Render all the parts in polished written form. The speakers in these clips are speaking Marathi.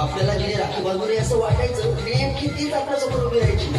आपल्याला जिने राखी बांधून असं वाटायचं नेमकी तीच आपल्यासमोर उभी राहायची.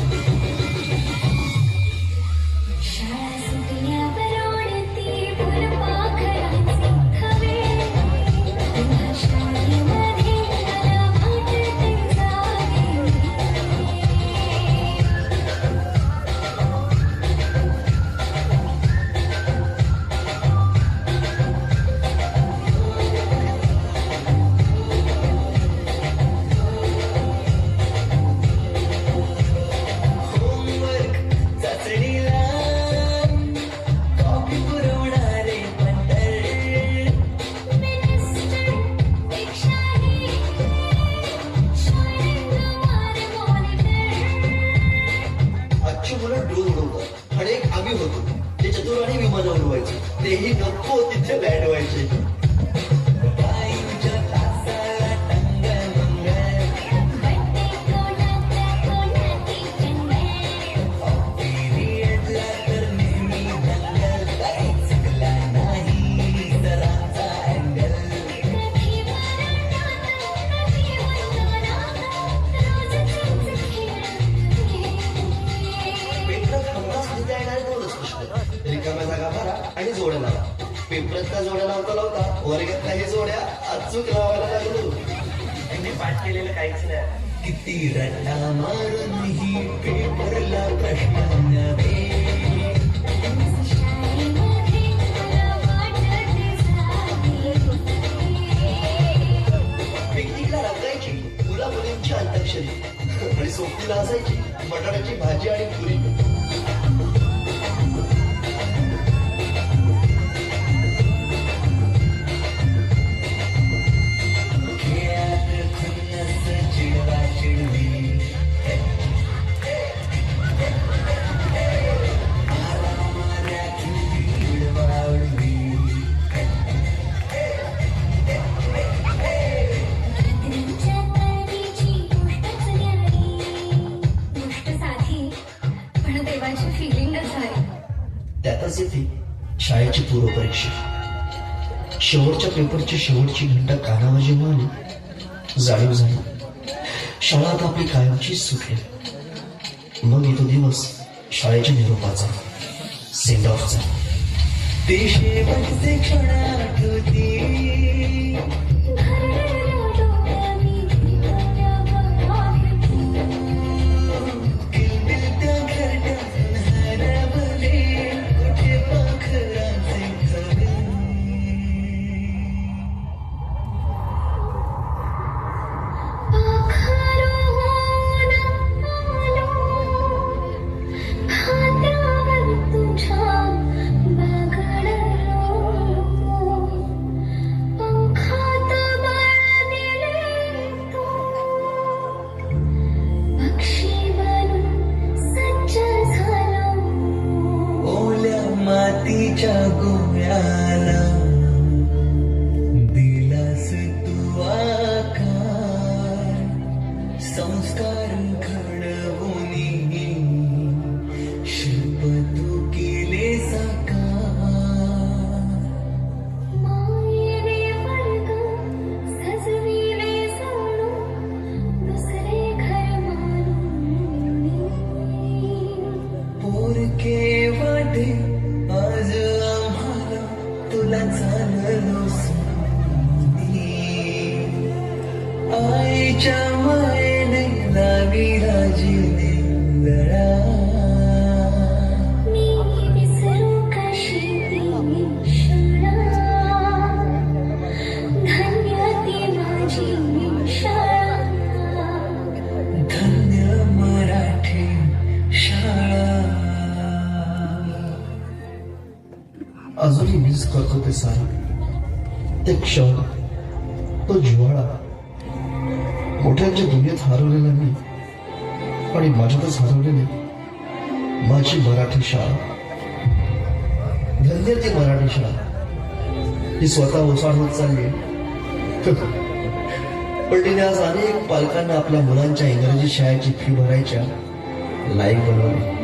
तेही नको तिथे बँड व्हायचे. रिकाम्या जागा भरा आणि जोड्या लावा. पेपरातल्या जोड्या लावता वर्गातल्या हे जोड्या अचूक लावायला लागलो. त्यांनी पाठ केलेलं काहीच नाही. किती रट्टा मारून ही पेपरला प्रश्न नव्हे. पिकनिकला रंगायची मुला मुलींची अंताक्षरी आणि सोबतीला असायची बटाट्याची भाजी आणि पुरी. त्यातच येते शाळेची पूर्वपरीक्षा. शेवटच्या पेपरची शेवटची घंटा कानावर जेव्हा आली जाणीव झाली शाळा आता आपली कायमची सुटली. मग येतो दिवस शाळेच्या निरोपाचा. सेंड ऑफचा. ते शेवटचे क्षण आठवती किलबिलत्या घरट्यातून हरवले कुठे पाखरांचे थवे. ओल्या मातीच्या गोळ्याला दिलास तू आकार संस्कार घडवून शिल्प तू केले साकार. पोरके वाटे आज आम्हाला तुला चाललो सोनी. आईच्या मायेने लावी राजीने लळा. धन्य मराठी शाळा. अजूनही मिस करतो ते सारं, ते क्षण, तो जिव्हाळा. मोठ्यांच्या दुनियेत हरवलेला मी आणि माझ्यातच हरवलेली माझी मराठी शाळा. धन्य ती मराठी शाळा, ही स्वतः ओसाड होत चालली. पण तिने आज अनेक पालकांना आपल्या मुलांच्या इंग्रजी शाळेची फी भरायच्या लायक बनवली.